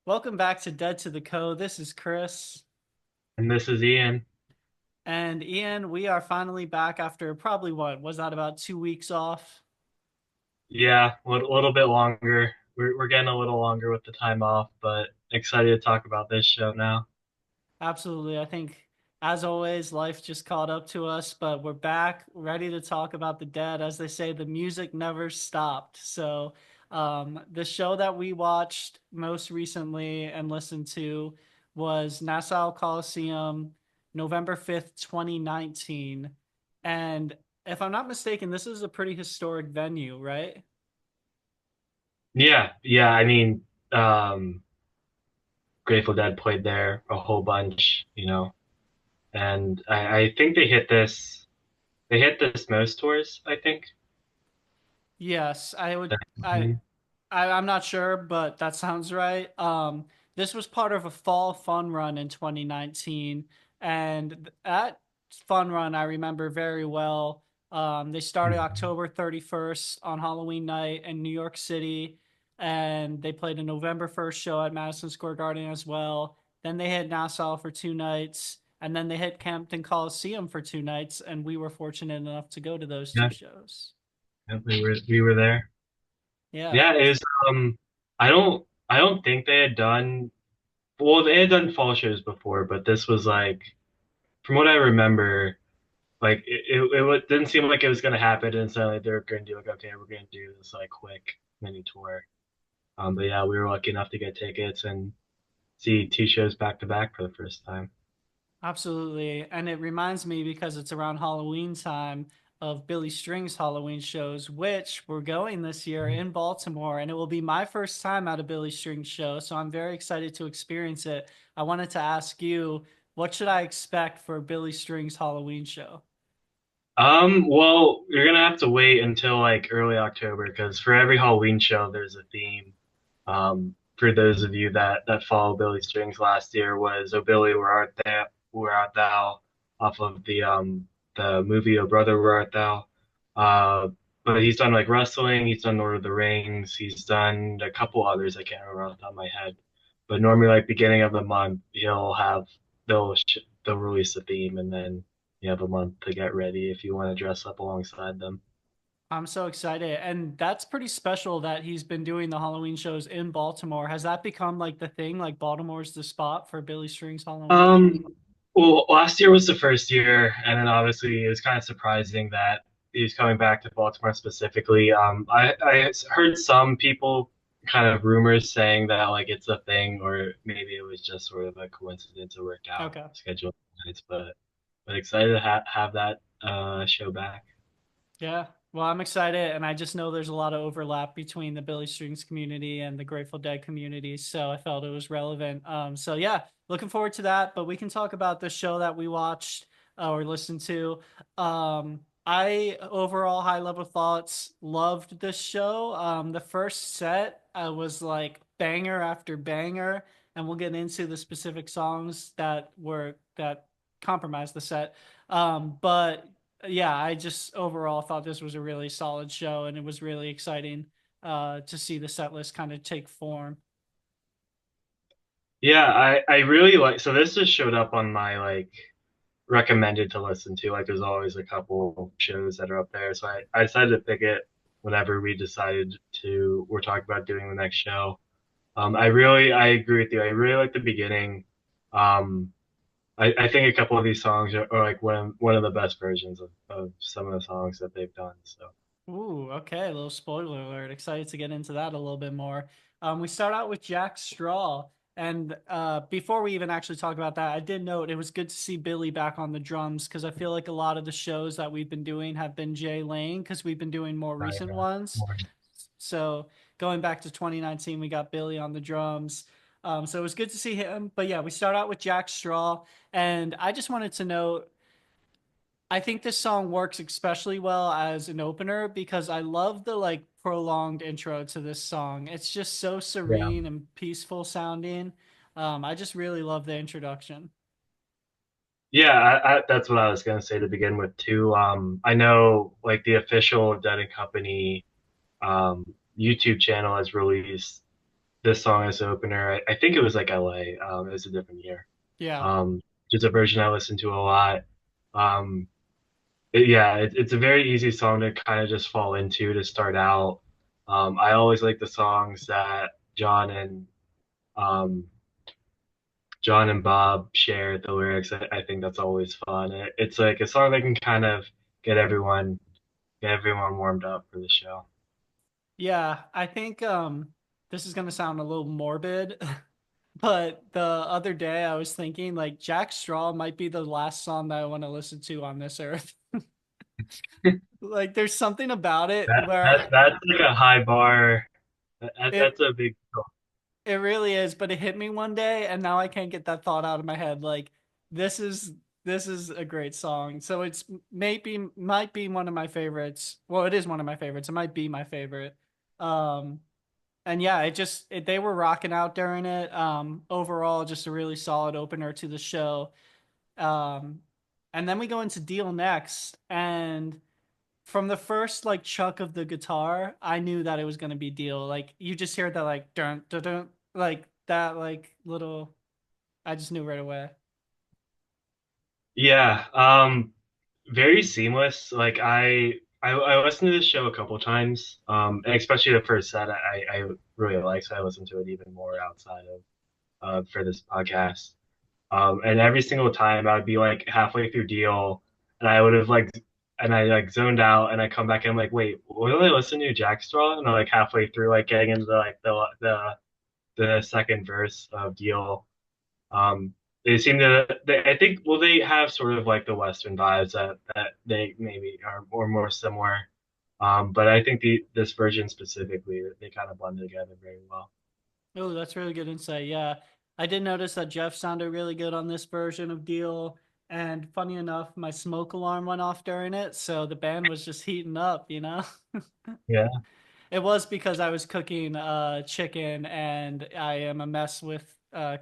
Welcome back to Dead to the Code. This is Chris. And this is Ian. And Ian, we are finally back after probably what was that about 2 weeks off? Yeah, a little bit longer. We're getting a little longer with the time off, but excited to talk about this show now. Absolutely. I think, as always, life just caught up to us, but we're back, ready to talk about the dead. As they say, the music never stopped. The show that we watched most recently and listened to was Nassau Coliseum, November 5th, 2019. And if I'm not mistaken, this is a pretty historic venue, right? Yeah. Um, Grateful Dead played there a whole bunch, and I think they hit this most tours, I think. Yes, I would. I Mhm. I'm not sure, but that sounds right. This was part of a fall fun run in 2019, and that fun run I remember very well. They started Mhm. October 31st on Halloween night in New York City, and they played a November 1st show at Madison Square Garden as well. Then they hit Nassau for 2 nights, and then they hit Campton Coliseum for 2 nights, and we were fortunate enough to go to those two Yeah, shows. yeah, we were there. Yeah. Yeah, it was I don't think they had done well, they had done fall shows before, but this was like from what I remember, like didn't seem like it was gonna happen, and suddenly they were gonna do like, okay, we're gonna do this like quick mini tour. But yeah, we were lucky enough to get tickets and see two shows back to back for the first time. Absolutely. And it reminds me because it's around Halloween time of Billy String's Halloween shows, which we're going this year in Baltimore. And it will be my first time at a Billy String show. So I'm very excited to experience it. I wanted to ask you, what should I expect for Billy String's Halloween show? Well, you're gonna have to wait until like early October because for every Halloween show, there's a theme. For those of you that follow Billy Strings, last year was "Oh Billy, where art thou?" off of the movie "Oh Brother, Where Art Thou?" Uh, but he's done like wrestling, he's done Lord of the Rings, he's done a couple others I can't remember off the top of my head. But normally, like beginning of the month, they'll release a theme, and then you have a month to get ready if you want to dress up alongside them. I'm so excited. And that's pretty special that he's been doing the Halloween shows in Baltimore. Has that become like the thing? Like Baltimore's the spot for Billy String's Halloween? Um, well, last year was the first year, and then obviously it was kind of surprising that he was coming back to Baltimore specifically. I heard some people kind of rumors saying that like it's a thing, or maybe it was just sort of a coincidence to work out Okay. schedule nights, but excited to have that show back. Yeah. Well, I'm excited, and I just know there's a lot of overlap between the Billy Strings community and the Grateful Dead community, so I felt it was relevant. So yeah, looking forward to that. But we can talk about the show that we watched or listened to. I overall high level thoughts loved this show. The first set was like banger after banger, and we'll get into the specific songs that compromised the set. But yeah, I just overall thought this was a really solid show, and it was really exciting to see the set list kind of take form. Yeah, I really like. So this just showed up on my like recommended to listen to. Like there's always a couple shows that are up there. So I decided to pick it whenever we're talking about doing the next show. I agree with you. I really like the beginning. Um, I think a couple of these songs are like one of the best versions of some of the songs that they've done. So Ooh, okay, a little spoiler alert. Excited to get into that a little bit more. We start out with Jack Straw, and before we even actually talk about that, I did note it was good to see Billy back on the drums because I feel like a lot of the shows that we've been doing have been Jay Lane because we've been doing more right, recent ones. right. So going back to 2019, we got Billy on the drums. So it was good to see him. But yeah, we start out with Jack Straw, and I just wanted to note I think this song works especially well as an opener because I love the like prolonged intro to this song. It's just so Yeah. serene and peaceful sounding. I just really love the introduction. Yeah, that's what I was gonna say to begin with too. I know like the official Dead and Company um, YouTube channel has released this song as the opener. I think it was like LA. It was a different year. Yeah. Um, just a version I listened to a lot. Um, it's a very easy song to kind of just fall into to start out. I always like the songs that um, John and Bob share the lyrics. I think that's always fun. It's like a song that can kind of get everyone get everyone warmed up for the show. Yeah, I think this is gonna sound a little morbid, but the other day I was thinking like Jack Straw might be the last song that I want to listen to on this earth. Like there's something about it where That's like a high bar. it That's a big deal. it really is, but it hit me one day and now I can't get that thought out of my head. Like this is this is a great song. So it's maybe might be one of my favorites. Well, it is one of my favorites. It might be my favorite. Um and yeah, they were rocking out during it. Overall, just a really solid opener to the show. Um, and then we go into Deal next, and from the first like chuck of the guitar, I knew that it was gonna be Deal. Like you just hear that like dun dun dun, like that like little. I just knew right away. Yeah, very seamless. Like I listened to this show a couple times, and especially the first set I really like, so I listened to it even more outside of for this podcast. And every single time I would be like halfway through Deal, and I would have like, and I like zoned out, and I come back and I'm like, wait, what did I listen to Jackstraw? And I'm like halfway through, like getting into like the second verse of Deal. They seem I think, well, they have sort of like the Western vibes that they maybe are more similar. But I think this version specifically, they kind of blend together very well. Oh, that's really good insight. Yeah, I did notice that Jeff sounded really good on this version of Deal. And funny enough, my smoke alarm went off during it, so the band was just heating up, you know? Yeah, It was because I was cooking chicken and I am a mess with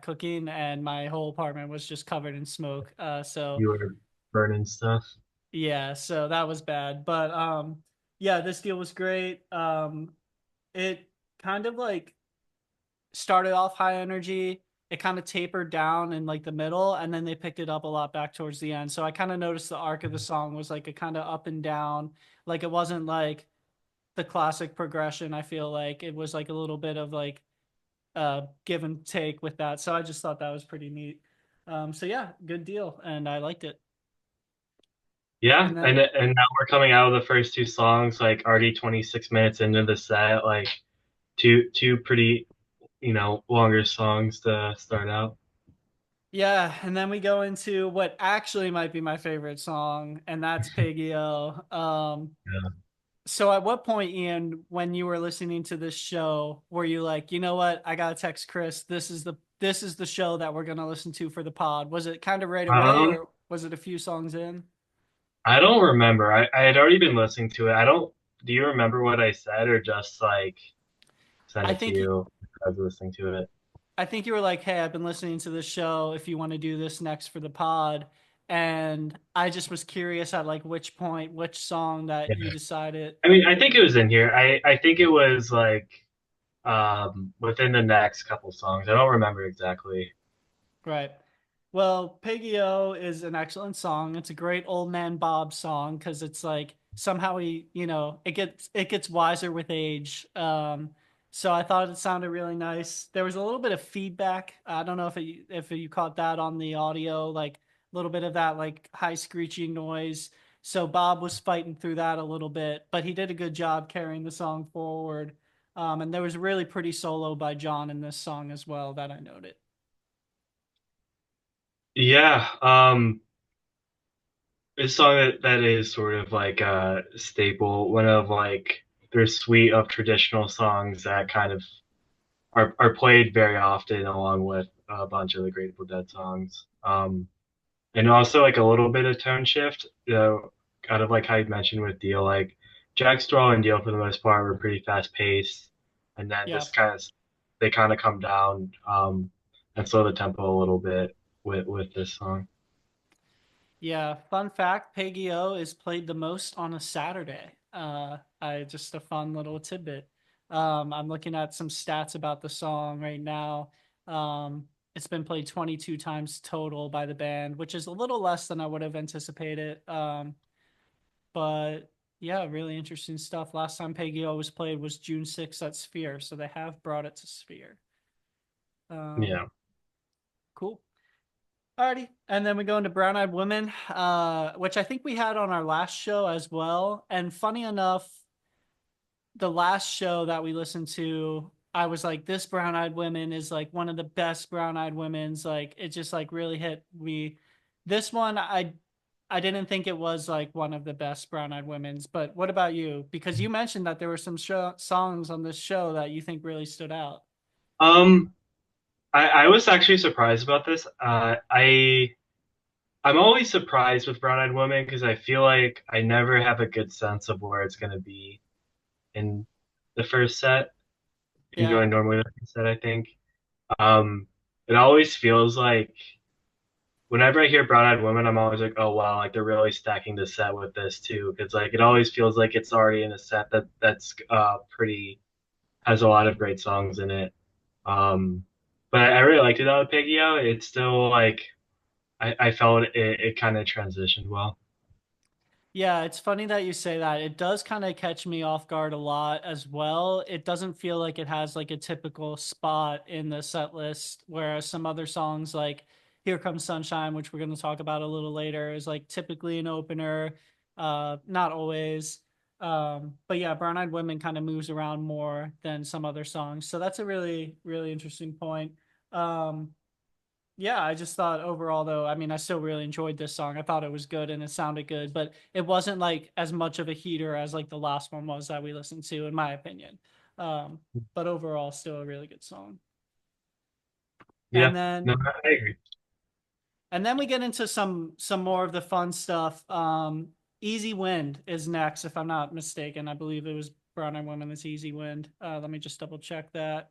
cooking and my whole apartment was just covered in smoke. So you were burning stuff. yeah, so that was bad. But yeah, this deal was great. It kind of like started off high energy. It kind of tapered down in like the middle and then they picked it up a lot back towards the end. So I kind of noticed the arc of the song was like a kind of up and down. Like it wasn't like the classic progression. I feel like it was like a little bit of like give and take with that. So I just thought that was pretty neat. So yeah, good deal, and I liked it. Yeah, And and now we're coming out of the first two songs, like already 26 minutes into the set, like two pretty, longer songs to start out. then we go into what actually might be my favorite song, and that's Piggy-O. Yeah. So at what point, Ian, when you were listening to this show, were you like, you know what, I gotta text Chris. This is the show that we're gonna listen to for the pod. Was it kind of right away, Um, or was it a few songs in? I don't remember. I had already been listening to it. Do you remember what I said or just like send I it to think you as I was listening to it? I think you were like, "Hey, I've been listening to this show. If you want to do this next for the pod," and I just was curious at like which point, which song that Yeah. you decided. I mean, I think it was in here. I think it was like within the next couple songs. I don't remember exactly. Right. Well, Piggy-O is an excellent song. It's a great Old Man Bob song because it's like somehow it gets wiser with age. So I thought it sounded really nice. There was a little bit of feedback. I don't know if you caught that on the audio, like a little bit of that like high screeching noise. So Bob was fighting through that a little bit, but he did a good job carrying the song forward. And there was a really pretty solo by John in this song as well that I noted. Yeah, it's a song that is sort of like a staple, one of like their suite of traditional songs that kind of are played very often along with a bunch of the Grateful Dead songs. And also like a little bit of tone shift, kind of like how you mentioned with Deal, like Jack Straw and Deal for the most part were pretty fast paced, and then Yeah. they kind of come down and slow the tempo a little bit with this song. Yeah, fun fact, Peggy-O is played the most on a Saturday. I just a fun little tidbit. I'm looking at some stats about the song right now. It's been played 22 times total by the band, which is a little less than I would have anticipated. But yeah, really interesting stuff. Last time Peggy O was played was June 6th at Sphere, so they have brought it to Sphere. Um, Yeah. cool. Alrighty. And then we go into Brown Eyed Women, which I think we had on our last show as well. And funny enough, the last show that we listened to, I was like, this Brown Eyed Women is like one of the best Brown Eyed Women's. Like it just like really hit me. This one, I didn't think it was like one of the best Brown Eyed Women's. But what about you? Because you mentioned that there were some songs on this show that you think really stood out. Um, I was actually surprised about this. I'm always surprised with Brown Eyed Woman because I feel like I never have a good sense of where it's gonna be in the first set. Yeah. Enjoy normally the first set, I think. Um, it always feels like whenever I hear Brown Eyed Woman, I'm always like, oh wow, like they're really stacking the set with this too. Because like it always feels like it's already in a set that's pretty has a lot of great songs in it. Um, but I really liked it out of Piggy Out. It's still like I felt it kind of transitioned well. Yeah, it's funny that you say that. It does kind of catch me off guard a lot as well. It doesn't feel like it has like a typical spot in the set list, whereas some other songs like Here Comes Sunshine, which we're going to talk about a little later, is like typically an opener. Not always. But yeah, Brown Eyed Women kind of moves around more than some other songs. So that's a really, really interesting point. Um, yeah, I just thought overall though, I mean, I still really enjoyed this song. I thought it was good and it sounded good, but it wasn't like as much of a heater as like the last one was that we listened to, in my opinion. Um, but overall, still a really good song. And Yeah, no, then I agree. we get into some more of the fun stuff. Easy Wind is next, if I'm not mistaken. I believe it was Brown Eyed Women that's Easy Wind. Let me just double check that.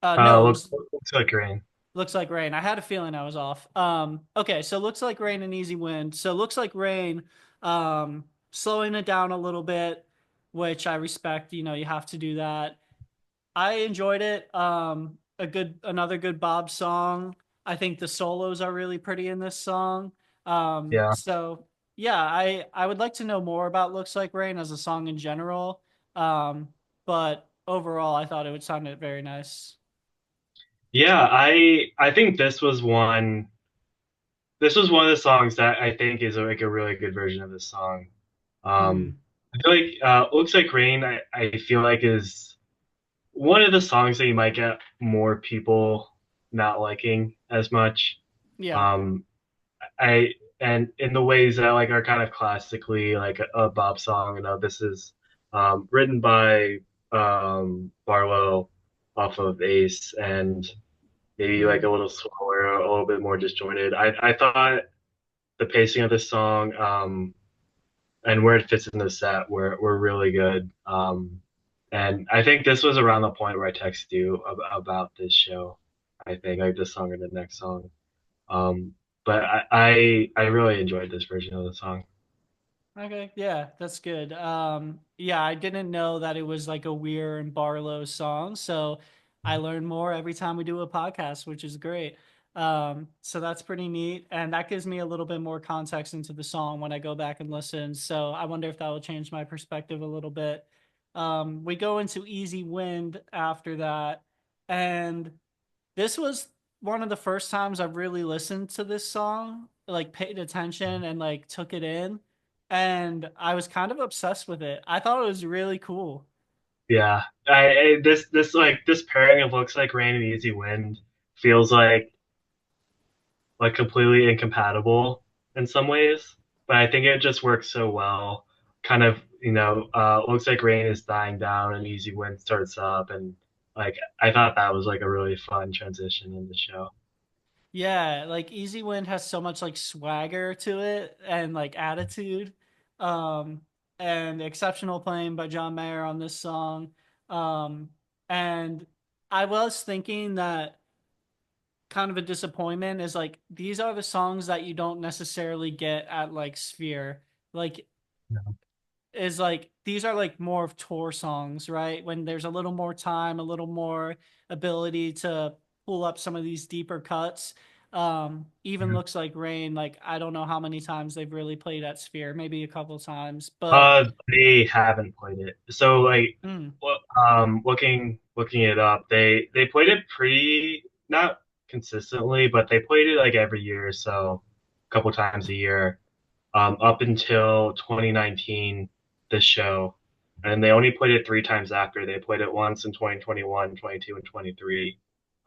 No, it was Looks like rain. Looks Like Rain. I had a feeling I was off. Okay, so Looks Like Rain and Easy Wind. So Looks Like Rain, slowing it down a little bit, which I respect. You know, you have to do that. I enjoyed it. Another good Bob song. I think the solos are really pretty in this song. Yeah. So yeah, I would like to know more about Looks Like Rain as a song in general. But overall, I thought it would sound very nice. Yeah, I think this was one of the songs that I think is like a really good version of this song. Hmm. I feel like Looks Like Rain I feel like is one of the songs that you might get more people not liking as much. Yeah. Um I and in the ways that like are kind of classically like a Bob song, you know, this is written by Barlow off of Ace and maybe like a Hmm. little slower, a little bit more disjointed. I thought the pacing of this song and where it fits in the set were really good. And I think this was around the point where I texted you about this show. I think like this song or the next song. But I really enjoyed this version of the song. Okay, yeah, that's good. Yeah, I didn't know that it was like a Weir and Barlow song, so I learn more every time we do a podcast, which is great. So that's pretty neat, and that gives me a little bit more context into the song when I go back and listen. So I wonder if that will change my perspective a little bit. We go into Easy Wind after that, and this was one of the first times I've really listened to this song, like paid attention and like took it in. And I was kind of obsessed with it. I thought it was really cool. Yeah, this like this pairing of Looks Like Rain and Easy Wind feels like completely incompatible in some ways, but I think it just works so well. Kind of, you know, Looks Like Rain is dying down and Easy Wind starts up, and like I thought that was like a really fun transition in the show. Yeah, like Easy Wind has so much like swagger to it and like attitude. Um, and exceptional playing by John Mayer on this song. Um, and I was thinking that kind of a disappointment is like these are the songs that you don't necessarily get at like Sphere. Like is like these are like more of tour songs, right? When there's a little more time, a little more ability to pull up some of these deeper cuts. Even Mhm. looks like rain. Like I don't know how many times they've really played at Sphere, maybe a couple times, but They haven't played it. So like, mm, looking it up, they played it pretty not consistently, but they played it like every year or so, a couple times a year, up until 2019, this show, and they only played it three times after. They played it once in 2021, 22, and 23.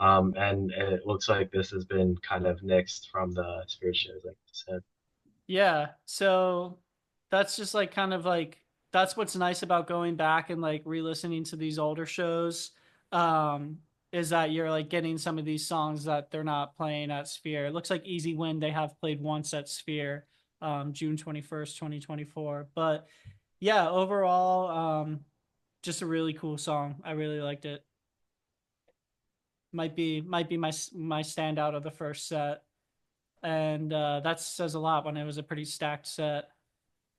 And it looks like this has been kind of nixed from the Spirit shows, like you said. yeah, so that's just like kind of like that's what's nice about going back and like re-listening to these older shows. Um, is that you're like getting some of these songs that they're not playing at Sphere. It looks like Easy Win they have played once at Sphere, June 21st, 2024. But yeah, overall, just a really cool song. I really liked it. Might be my standout of the first set, and that says a lot when it was a pretty stacked set.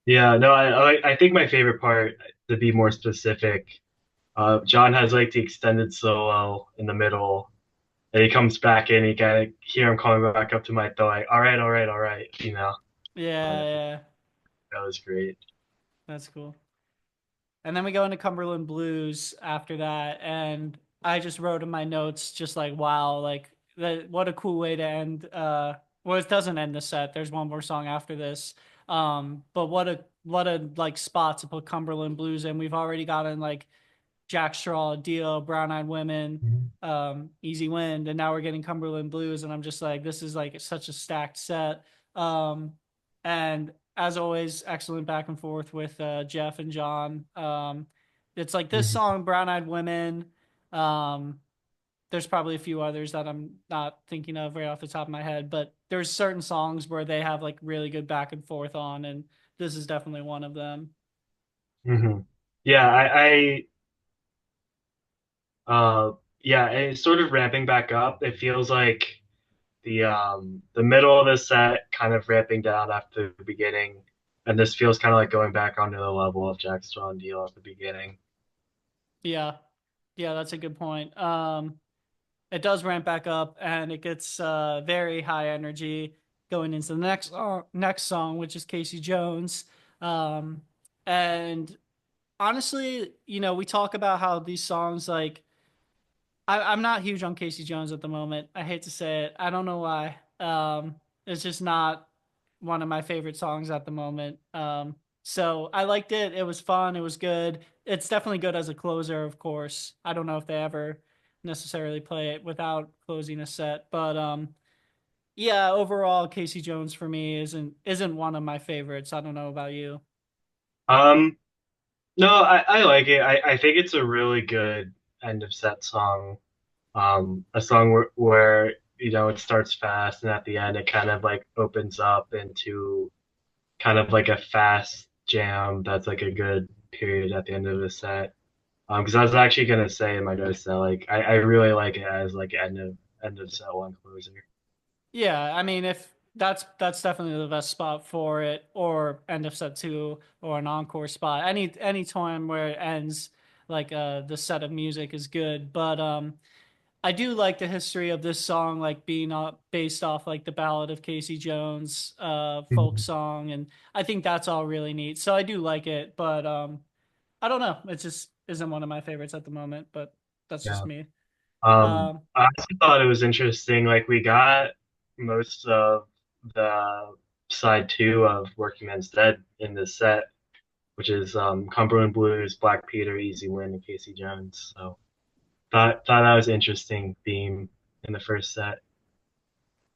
Yeah, no, I think my favorite part, to be more specific, John has like the extended solo in the middle, and he comes back in. You kind of hear him coming back up to my throat, like, all right, all right, all right. Yeah, yeah, That was great. that's cool. And then we go into Cumberland Blues after that, and I just wrote in my notes, just like, wow, like that, what a cool way to end. Well, it doesn't end the set. There's one more song after this. But what a like spot to put Cumberland Blues in. We've already gotten like Jack Straw, Dio, Brown Eyed Women, Mhm. Easy Wind, and now we're getting Cumberland Blues, and I'm just like, this is like such a stacked set. Um, and as always, excellent back and forth with Jeff and John. It's like this Mhm. song, Brown Eyed Women. Um, there's probably a few others that I'm not thinking of right off the top of my head, but there's certain songs where they have like really good back and forth on, and this is definitely one of them. Mhm. Yeah, yeah, it's sort of ramping back up. It feels like the middle of the set kind of ramping down after the beginning, and this feels kind of like going back onto the level of Jack Straw and Deal at the beginning. Yeah, yeah, that's a good point. It does ramp back up and it gets very high energy going into the next song, which is Casey Jones. Um, and honestly, we talk about how these songs like I'm not huge on Casey Jones at the moment. I hate to say it. I don't know why. It's just not one of my favorite songs at the moment. So I liked it. It was fun. It was good. It's definitely good as a closer, of course. I don't know if they ever necessarily play it without closing a set, but yeah, overall, Casey Jones for me isn't one of my favorites. I don't know about you. Um, no, I like it. I think it's a really good end of set song. A song where it starts fast and at the end it kind of like opens up into kind of like a fast jam that's like a good period at the end of the set. Because I was actually gonna say in my notes that like I really like it as like end of set one closer. Yeah, I mean, if that's definitely the best spot for it, or end of set two, or an encore spot. Any time where it ends, like the set of music is good. But I do like the history of this song, like being based off like the Ballad of Casey Jones, folk Mhm. song, and I think that's all really neat. So I do like it, but I don't know. It just isn't one of my favorites at the moment. But that's just Yeah. me. Um, Um, I also thought it was interesting. Like we got most of the side two of Working Man's Dead in this set, which is Cumberland Blues, Black Peter, Easy Win, and Casey Jones. So thought that was an interesting theme in the first set.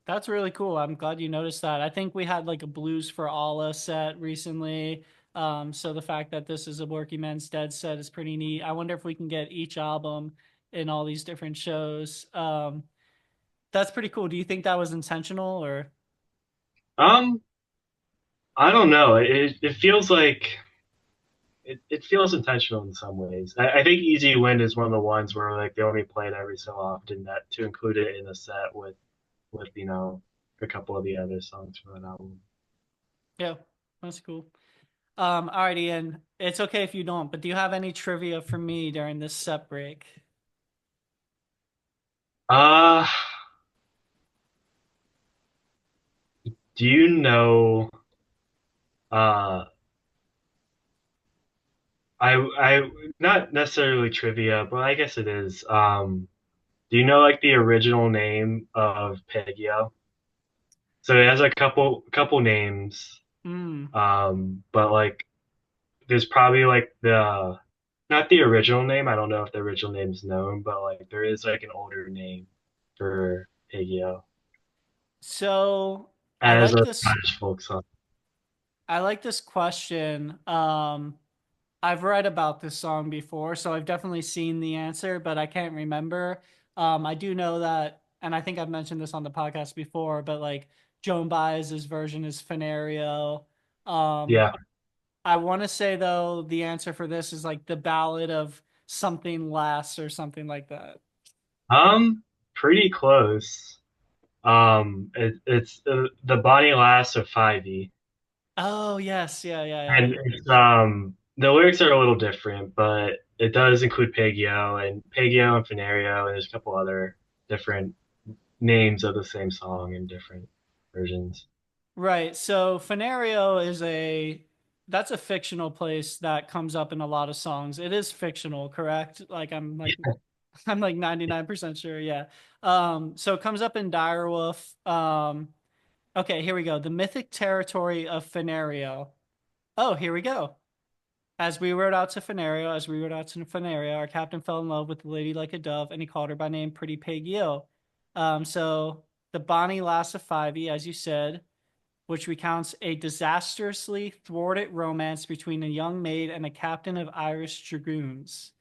That's really cool. I'm glad you noticed that. I think we had like a Blues for Allah set recently. So the fact that this is a Working Man's Dead set is pretty neat. I wonder if we can get each album in all these different shows. That's pretty cool. Do you think that was intentional or? Um, I don't know. It feels like it feels intentional in some ways. I think Easy Wind is one of the ones where like they only play it every so often that to include it in a set with a couple of the other songs from that album. Yeah, that's cool. All right, Ian. It's okay if you don't, but do you have any trivia for me during this set break? Uh, do you know, uh, not necessarily trivia, but I guess it is. Do you know like the original name of Peggy? So it has a couple names, Hmm. but like there's probably like the not the original name. I don't know if the original name is known, but like there is like an older name for Peggy So I as like a this. Scottish folk song. I like this question. I've read about this song before, so I've definitely seen the answer, but I can't remember. I do know that, and I think I've mentioned this on the podcast before, but like Joan Baez's version is Fenario. Um, Yeah. I want to say though the answer for this is like the Ballad of Something Lass or something like that. Pretty close. It's the Bonnie Lass of 5e, Oh yes, yeah, yeah, yeah. and it's the lyrics are a little different, but it does include Peggy-O and Fenario, and there's a couple other different names of the same song in different versions. Right. So Fenario is a that's a fictional place that comes up in a lot of songs. It is fictional, correct? I'm like 99% sure, yeah. So it comes up in Direwolf. Okay, here we go. The mythic territory of Fenario. Oh, here we go. As we rode out to Fenario, our captain fell in love with the lady like a dove, and he called her by name Pretty Peggy-O. So the Bonnie Lass of Fivey, as you said, which recounts a disastrously thwarted romance between a young maid and a captain of Irish dragoons.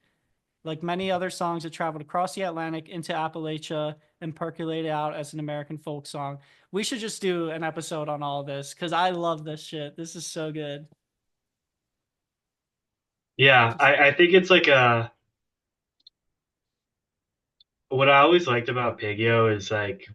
Like many other songs, it traveled across the Atlantic into Appalachia and percolated out as an American folk song. We should just do an episode on all this because I love this shit. This is so good. Yeah, Just I think it's like a what I always liked about Peggy-O is like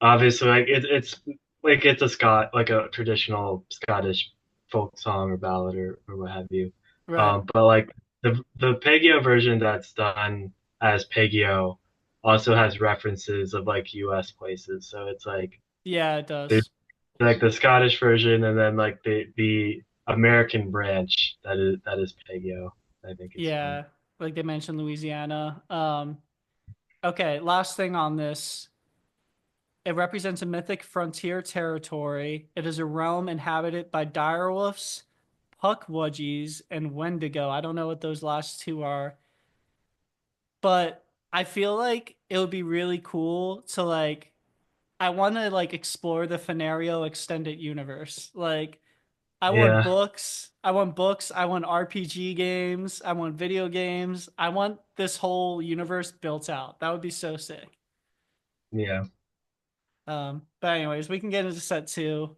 obviously like it's like it's a like a traditional Scottish folk song or ballad or what have you. right. But like the Peggy-O version that's done as Peggy-O also has references of like US places. So it's like Yeah, it there's does. like the Scottish version and then like the American branch that is Peggy-O. I think it's fun. Yeah, like they mentioned Louisiana. Okay, last thing on this. It represents a mythic frontier territory. It is a realm inhabited by direwolves, puckwudgies, and wendigo. I don't know what those last two are, but I feel like it would be really cool to like I want to like explore the Fenario extended universe. Like Yeah, I want books, I want RPG games, I want video games. I want this whole universe built out. That would be so sick. yeah. But anyways, we can get into set two.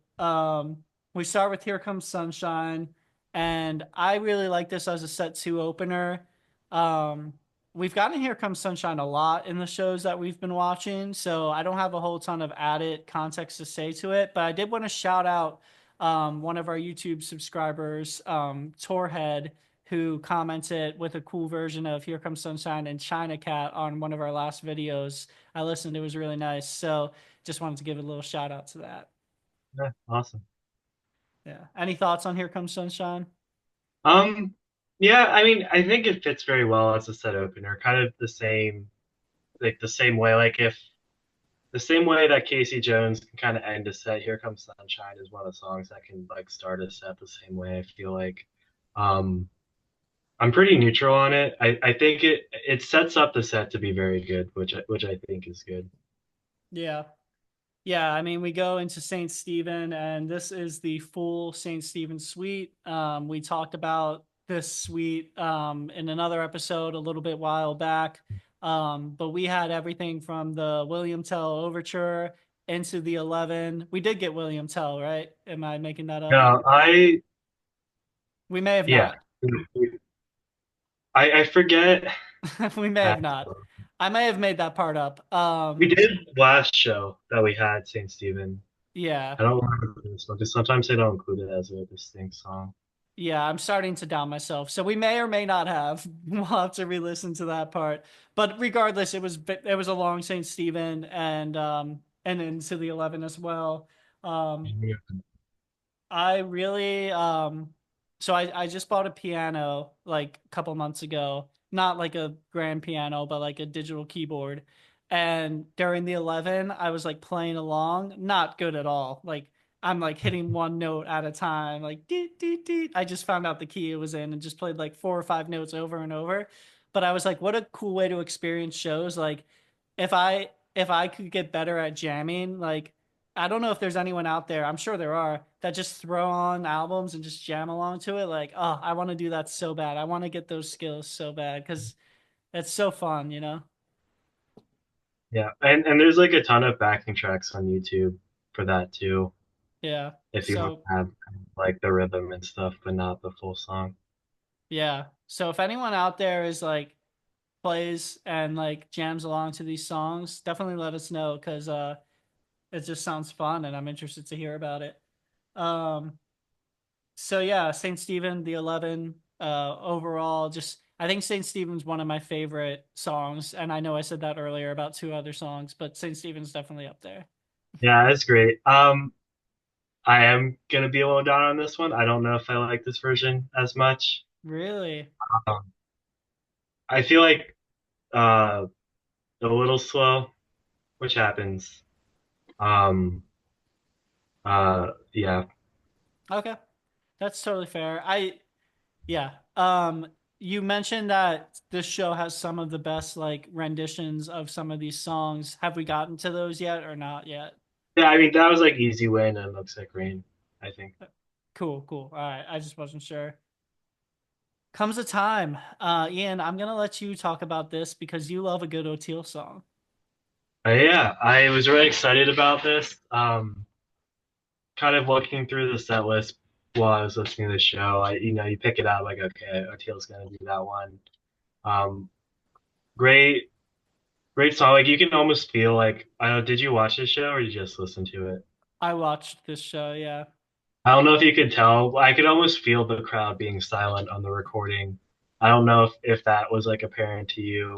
We start with Here Comes Sunshine, and I really like this as a set two opener. Um, we've gotten Here Comes Sunshine a lot in the shows that we've been watching, so I don't have a whole ton of added context to say to it, but I did want to shout out one of our YouTube subscribers, Torhead, who commented with a cool version of Here Comes Sunshine and China Cat on one of our last videos. I listened, it was really nice. So just wanted to give a little shout out to that. Yeah, awesome. Yeah. Any thoughts on Here Comes Sunshine? Um, yeah, I mean, I think it fits very well as a set opener, kind of the same, like the same way, like if the same way that Casey Jones can kind of end a set, Here Comes Sunshine is one of the songs that can like start a set the same way. I feel like, um, I'm pretty neutral on it. I think it sets up the set to be very good, which I think is good. Yeah. Yeah, I mean, we go into St. Stephen, and this is the full St. Stephen suite. We talked about this suite in another episode a little bit while back, but we had everything from the William Tell overture into the 11. We did get William Tell, right? Am I making that up? No, We may have yeah, not. I forget. We may have not. I may have made that part up. We did last show that we had St. Stephen. Yeah. I don't remember this one because sometimes they don't include it as a distinct song. Yeah, I'm starting to doubt myself. So we may or may not have. We'll have to re-listen to that part. But regardless, it was a long Saint Stephen and into the 11 as well. Um, I really so I just bought a piano like a couple months ago. Not like a grand piano, but like a digital keyboard. And during the 11, I was like playing along, not good at all. Like I'm like hitting one note at a time, like deet deet deet. I just found out the key it was in and just played like four or five notes over and over. But I was like, what a cool way to experience shows. Like if I could get better at jamming, like I don't know if there's anyone out there, I'm sure there are, that just throw on albums and just jam along to it. Like, oh, I want to do that so bad. I want to get those skills so bad because it's so fun, you know? Yeah, and there's like a ton of backing tracks on YouTube for that too, Yeah. if you want So, to have like the rhythm and stuff, but not the full song. yeah. So if anyone out there is like plays and like jams along to these songs, definitely let us know because it just sounds fun and I'm interested to hear about it. Um, so yeah, Saint Stephen, the 11, overall, just I think Saint Stephen's one of my favorite songs, and I know I said that earlier about two other songs, but Saint Stephen's definitely up there. Yeah, it's great. I am gonna be a little down on this one. I don't know if I like this version as much. Really? Um, I feel like a little slow, which happens. Um, yeah, Okay, that's totally fair. Yeah. You mentioned that this show has some of the best like renditions of some of these songs. Have we gotten to those yet or not yet? yeah. I mean, that was like easy win and looks like rain. I think. Cool, cool. All right, I just wasn't sure. Comes a time, Ian. I'm gonna let you talk about this because you love a good O'Teal song. Yeah, I was really excited about this. Kind of looking through the set list while I was listening to the show. You pick it out like, okay, Oteil's gonna do that one. Um, great, great song. Like you can almost feel like, I don't know, did you watch this show or you just listen to it? I watched this show. Yeah, I don't know if you could tell. I could almost feel the crowd being silent on the recording. I don't know if that was like apparent to you,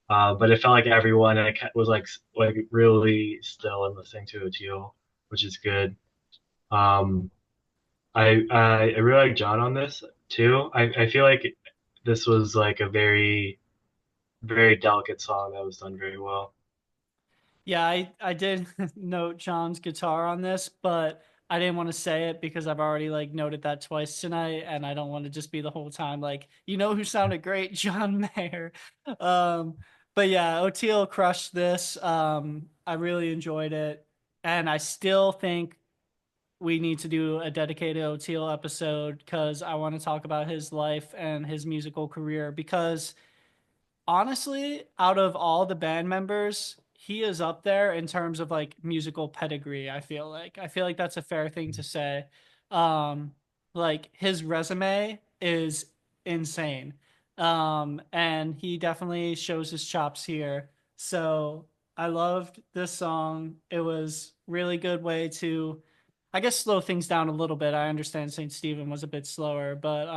but it felt like everyone was like really still and listening to Oteil, which is good. Um, I really like John on this too. I feel like this was like a very delicate song that was done very well. yeah. I did note John's guitar on this, but I didn't want to say it because I've already like noted that twice tonight, and I don't want to just be the whole time like you know who sounded great, John Mayer. Um, but yeah, O'Teal crushed this. I really enjoyed it, and I still think we need to do a dedicated O'Teal episode because I want to talk about his life and his musical career because honestly, out of all the band members, he is up there in terms of like musical pedigree, I feel like that's a fair thing to say. Um like his resume is insane. And he definitely shows his chops here. So, I loved this song. It was really good way to I guess slow things down a little bit. I understand St. Stephen was a bit slower, but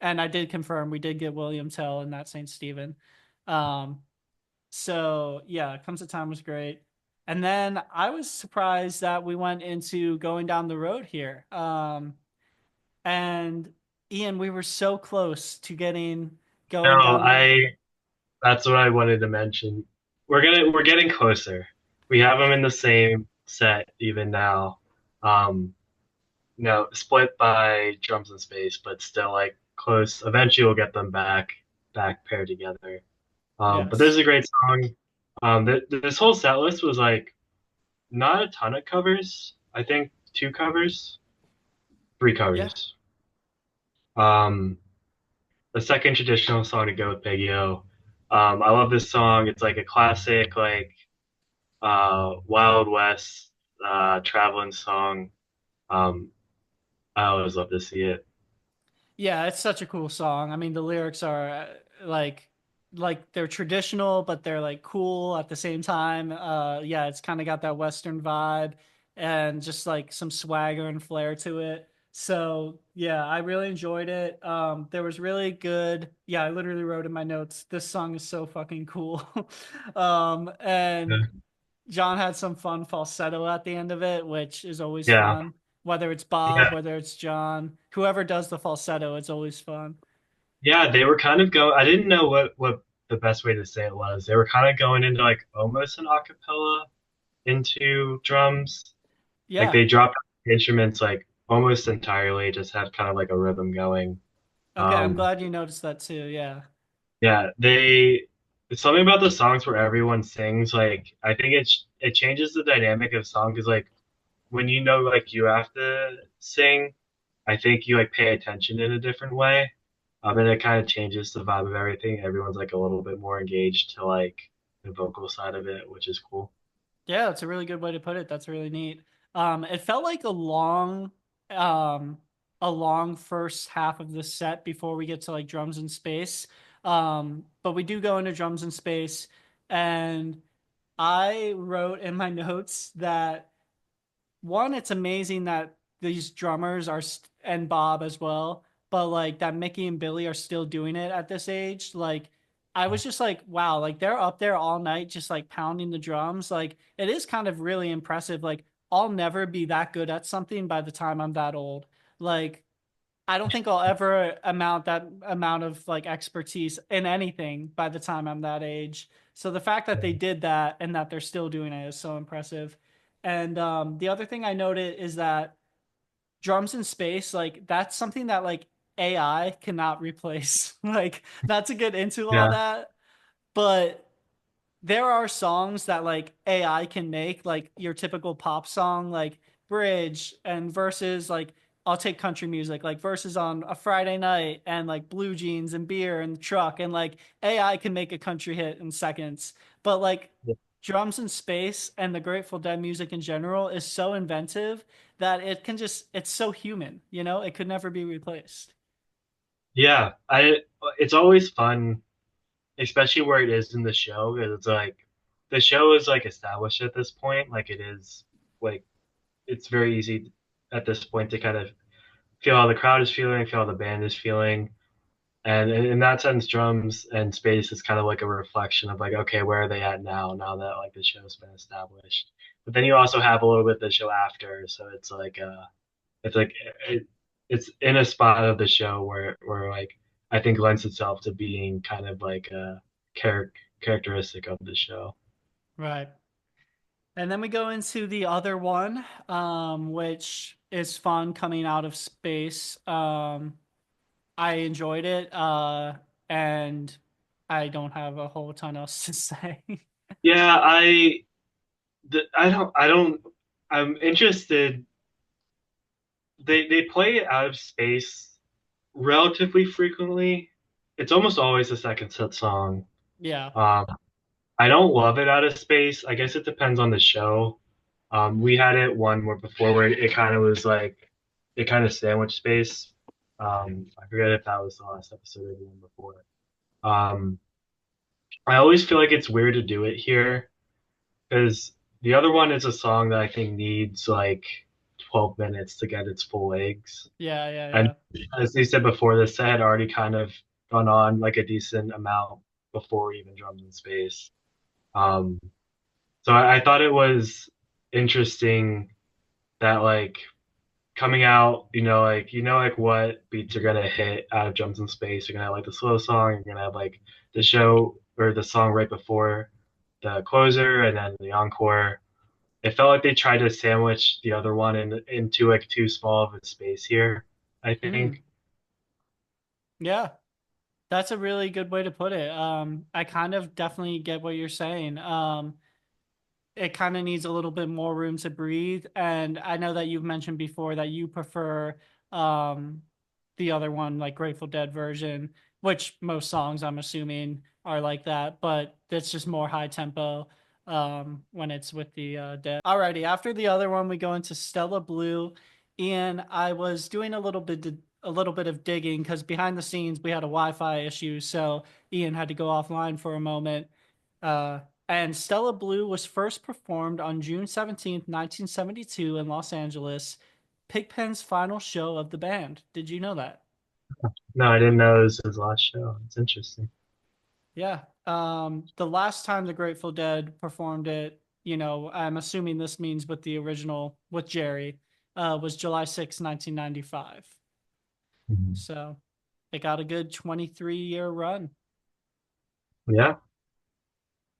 and I did confirm we did get William Tell and not St. Stephen. Um, so yeah, Comes a Time was great. And then I was surprised that we went into Going Down the Road here. And Ian, we were so close to getting No, Going Down the I that's what I wanted to mention. We're getting closer. We have them in the same set even now. Um, no, split by drums and space, but still like close. Eventually, we'll get them back paired together. But this is Yes. a great song. This whole set list was like not a ton of covers. I think two covers, three Yeah. covers. Um, the second traditional song to go with Big Yo. I love this song. It's like a classic, like Wild West traveling song. Um, I always love to see it. Yeah, it's such a cool song. I mean, the lyrics are like they're traditional, but they're like cool at the same time. Yeah, it's kind of got that Western vibe and just like some swagger and flair to it. So yeah, I really enjoyed it. There was really good. Yeah, I literally wrote in my notes, this song is so fucking cool. And John had some fun falsetto at the end of it, which is always Yeah, fun. Whether it's Bob, yeah, whether it's John, whoever does the falsetto, it's always fun. yeah. They were kind of going. I didn't know what the best way to say it was. They were kind of going into like almost an acapella into drums. Like Yeah. they dropped instruments like almost entirely, just had kind of like a rhythm going. Okay, I'm Um, glad you noticed that too. Yeah. yeah, they it's something about the songs where everyone sings. Like I think it changes the dynamic of song because like when you know like you have to sing, I think you like pay attention in a different way. And it kind of changes the vibe of everything. Everyone's like a little bit more engaged to like the vocal side of it, which is cool. Yeah, that's a really good way to put it. That's really neat. It felt like um, a long first half of the set before we get to like drums in space. But we do go into drums in space, and I wrote in my notes that one, it's amazing that these drummers are and Bob as well, but like that Mickey and Billy are still doing it at this age. Like I was just like, wow, like they're up there all night just like pounding the drums. Like it is kind of really impressive. Like I'll never be that good at something by the time I'm that old. Like I don't think I'll ever amount that amount of like expertise in anything by the time I'm that age. So the fact that they did that and that they're still doing it is so impressive. And the other thing I noted is that drums in space, like that's something that like AI cannot replace. Like not to get into all Yeah, that, but there are songs that like AI can make, like your typical pop song, like bridge and verses. Like I'll take country music, like verses on a Friday night and like blue jeans and beer and the truck, and like AI can make a country hit in seconds. But like drums in space and the Grateful Dead music in general is so inventive that it can just, it's so human, you know, it could never be replaced. yeah. I it's always fun, especially where it is in the show, because it's like the show is like established at this point. Like it is like it's very easy at this point to kind of feel how the crowd is feeling, feel how the band is feeling. And in that sense, drums and space is kind of like a reflection of like, okay, where are they at now that like the show's been established. But then you also have a little bit of the show after, so it's like it, it's in a spot of the show where like I think lends itself to being kind of like a characteristic of the show. Right. And then we go into the other one, which is fun coming out of space. I enjoyed it, and I don't have a whole ton else to say. Yeah, I don't I'm interested. They play it out of space relatively frequently. It's almost always a second set song. Yeah, Um, I don't love it out of space. I guess it depends on the show. We had it one more before where it kind of was like it kind of sandwich space. I forget if that was the last episode or the one before. Um, I always feel like it's weird to do it here because the other one is a song that I think needs like 12 minutes to get its full legs. yeah, yeah, And yeah. as they said before, the set had already kind of gone on like a decent amount before even Drums in Space. Um, so I thought it was interesting that like coming out, like what beats are gonna hit out of Drums in Space. You're gonna have like the slow song, you're gonna have like the show or the song right before the closer, and then the encore. It felt like they tried to sandwich the other one into like too small of a space here, I Mm, think. yeah, that's a really good way to put it. I kind of definitely get what you're saying. It kind of needs a little bit more room to breathe. And I know that you've mentioned before that you prefer um, the other one, like Grateful Dead version, which most songs I'm assuming are like that, but it's just more high tempo when it's with the Dead. Alrighty, after the other one, we go into Stella Blue, and I was doing a little bit of digging because behind the scenes we had a Wi-Fi issue, so Ian had to go offline for a moment. Uh, and Stella Blue was first performed on June 17th, 1972 in Los Angeles, Pigpen's final show of the band. Did you know that? No, I didn't know it was his last show. It's interesting. Yeah. The last time the Grateful Dead performed it, I'm assuming this means with the original with Jerry, was July 6th, 1995. Mhm. So they got a good 23-year run. Yeah.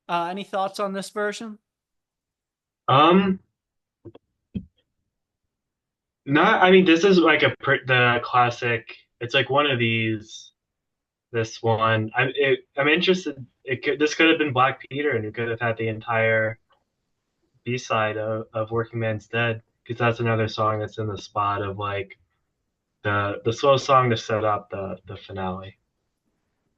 Any thoughts on this version? Um, Not, I mean, this is like the classic. It's like one of these. This one, I'm interested. This could have been Black Peter, and you could have had the entire B side of Working Man's Dead, because that's another song that's in the spot of like the slow song to set up the finale.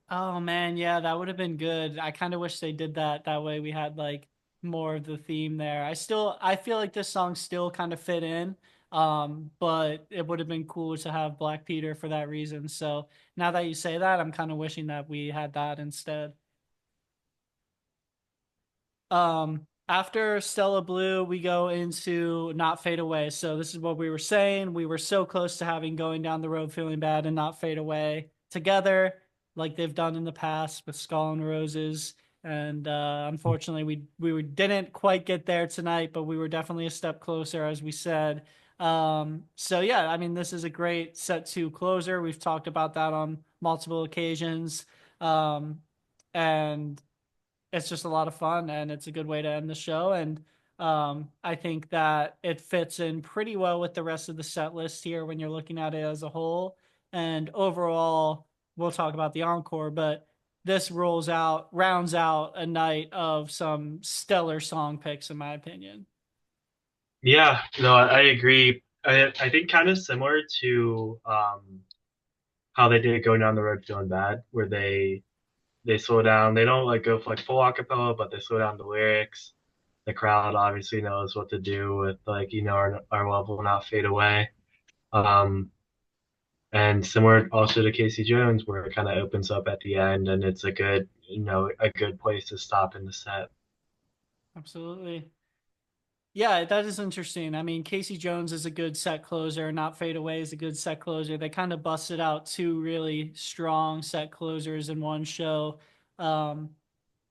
Oh man, yeah, that would have been good. I kind of wish they did that. That way we had like more of the theme there. I feel like this song still kind of fit in. But it would have been cool to have Black Peter for that reason. So now that you say that, I'm kind of wishing that we had that instead. After Stella Blue, we go into Not Fade Away. So this is what we were saying. We were so close to having Going Down the Road Feeling Bad and Not Fade Away together, like they've done in the past with Skull and Roses. And unfortunately, didn't quite get there tonight, but we were definitely a step closer, as we said. So yeah, I mean, this is a great set two closer. We've talked about that on multiple occasions. And it's just a lot of fun and it's a good way to end the show. And I think that it fits in pretty well with the rest of the set list here when you're looking at it as a whole. And overall, we'll talk about the encore, but this rounds out a night of some stellar song picks, in my opinion. Yeah, no, I agree. I think kind of similar to how they did Going Down the Road Feeling Bad, where they slow down. They don't like go for like full acapella, but they slow down the lyrics. The crowd obviously knows what to do with like our love will not fade away. Um, and similar also to Casey Jones, where it kind of opens up at the end, and it's a good place to stop in the set. Absolutely. Yeah, that is interesting. I mean, Casey Jones is a good set closer. Not Fade Away is a good set closer. They kind of busted out two really strong set closers in one show. Um,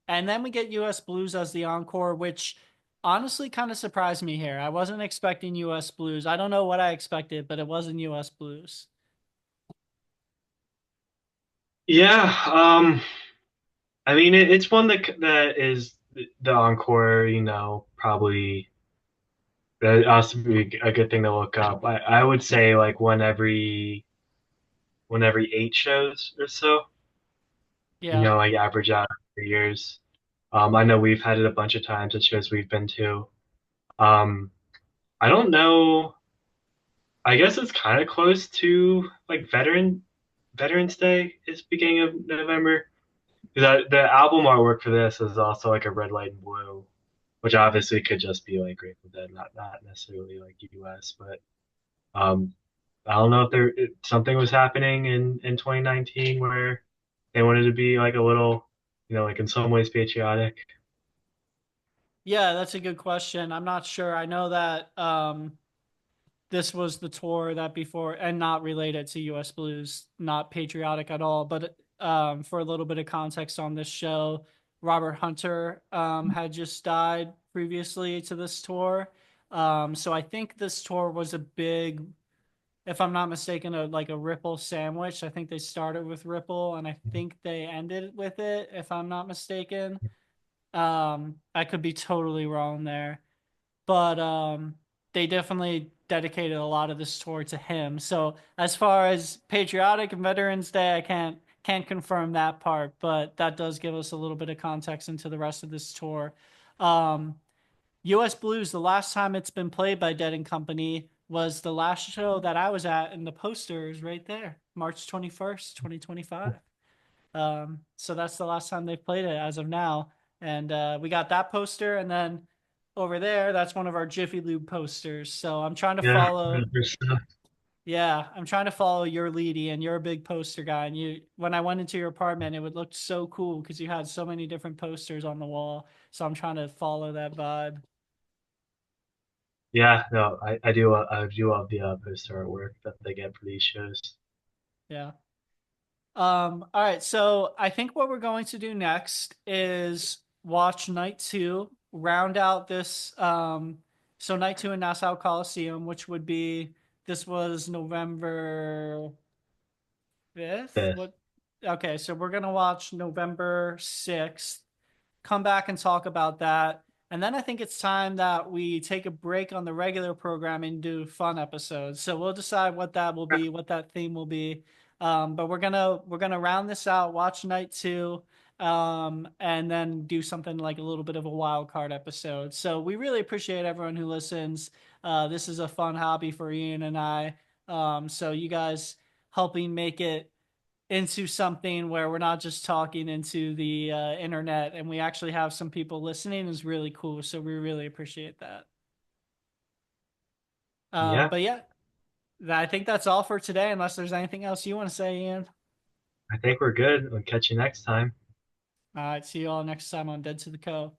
and then we get US Blues as the encore, which honestly kind of surprised me here. I wasn't expecting US Blues. I don't know what I expected, but it wasn't US Blues. Yeah, I mean it's one that is the encore. Probably that also be a good thing to look up. I would say like one every 8 shows or so. Yeah. Like average out 3 years. I know we've had it a bunch of times at shows we've been to. Um, I don't know. I guess it's kind of close to like Veterans Day is beginning of November. The album artwork for this is also like a red, white, and blue, which obviously could just be like Grateful Dead, not necessarily like US. But um, I don't know if something was happening in 2019 where they wanted to be like a little, like in some ways patriotic. Yeah, that's a good question. I'm not sure. I know that this was the tour that before and not related to US Blues, not patriotic at all, but for a little bit of context on this show, Robert Hunter had just died previously to this tour. So I think this tour was a big, if I'm not mistaken, like a Ripple sandwich. I think they started with Ripple and I think they ended with it, if I'm not mistaken. I could be totally wrong there, but they definitely dedicated a lot of this tour to him. So as far as patriotic and Veterans Day, I can't confirm that part, but that does give us a little bit of context into the rest of this tour. Um, U.S. Blues, the last time it's been played by Dead and Company was the last show that I was at, and the poster is right there, March 21st, 2025. So that's the last time they've played it as of now. And we got that poster, and then over there, that's one of our Jiffy Lube posters. So I'm trying to Yeah, follow. 100%. Yeah, I'm trying to follow your leading, and you're a big poster guy. And when I went into your apartment, it would look so cool because you had so many different posters on the wall. So I'm trying to follow that vibe. Yeah, no, I do love the poster artwork that they get for these shows. Yeah. All right, so I think what we're going to do next is watch night two, round out this so night two in Nassau Coliseum, which would be this was November 5th. Fifth. What okay, so we're gonna watch November 6th, come back and talk about that. And then I think it's time that we take a break on the regular programming and do fun episodes. So we'll decide what that will be, what that theme will be. But we're gonna round this out, watch night two, and then do something like a little bit of a wild card episode. So we really appreciate everyone who listens. This is a fun hobby for Ian and I. So you guys helping make it into something where we're not just talking into the internet and we actually have some people listening is really cool. So we really appreciate that. Yeah, But yeah, I think that's all for today, unless there's anything else you want to say, Ian. I think we're good. We'll catch you next time. All right, see you all next time on Dead to the Co.